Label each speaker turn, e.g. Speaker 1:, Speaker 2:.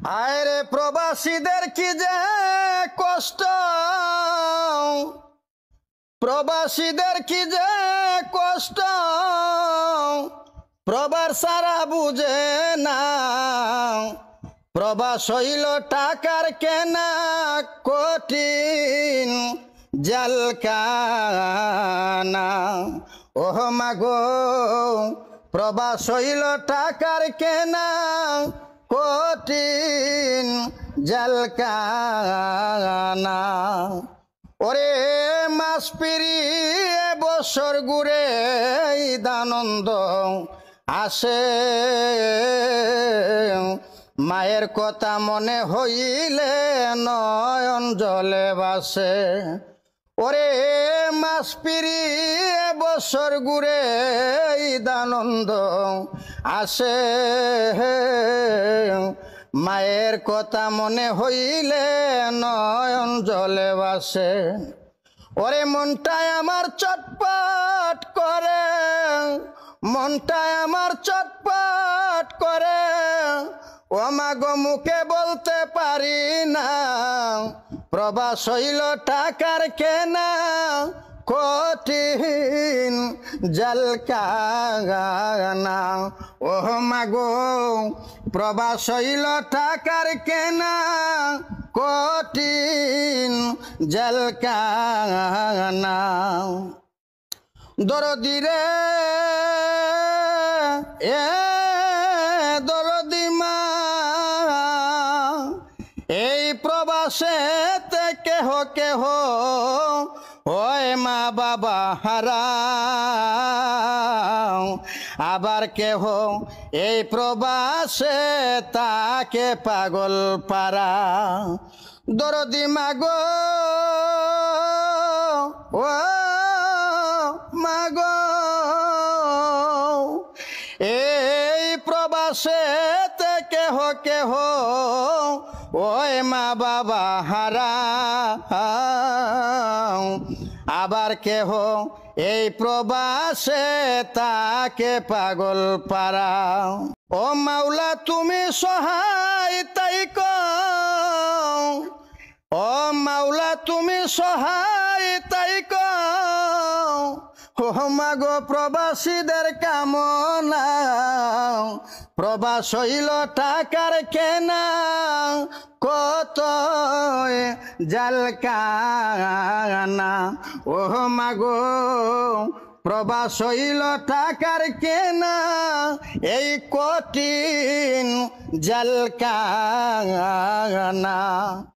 Speaker 1: আরে প্রবাসীদের কি যে কষ্ট, প্রবাসীদের কি যে কষ্ট, প্রবাস সারা বুঝে না। প্রবাস হইল টাকার কেনা কঠিন জালকানা। ওহ মাগো প্রবাস হইল টাকার কেনা কঠিন জালকানা। ওরে মাস পেরিয়ে বছর ঘুরে ঈদানন্দ আসে, মায়ের কথা মনে হইলে নয়ন জলে ভাসে। ওরে মাস পেরিয়ে বছর ঘুরে ঈদানন্দ আসে, মায়ের কথা মনে হইলে নয়ন জলে ভাসে। ওরে মনটায় আমার চটপট করে, মনটায় আমার চটপট করে, ও মাগো মুখে বলতে পারি না। প্রবাস হইল টাকার কেনা কঠিন জালকানা। ও মাগো প্রবাস হইল টাকার কেনা কঠিন জালকানা। দরদি রে এ দরদি মা, এই প্রবাসেতে কেহ কেহ ওই মা বাবা হারা, আবার কেহ এই প্রবাসে তাকে পাগল পারা। দরদি মাগো ও মাগো, এই প্রবাসেতে কেহ কেহ ওই মা বাবা হারা, আবার কেহ এই প্রবাসে তাকে পাগল পারা। ও মাওলা তুমি সহায় তাই কও, ও মাওলা তুমি সহায় তাই কও। ও মাগো প্রবাসীদের কামনা, প্রবাস হইল টাকার কেনা কত জালকানা। ও মাগো প্রবাস হইল টাকার কেনা এই কঠিন জালকানা।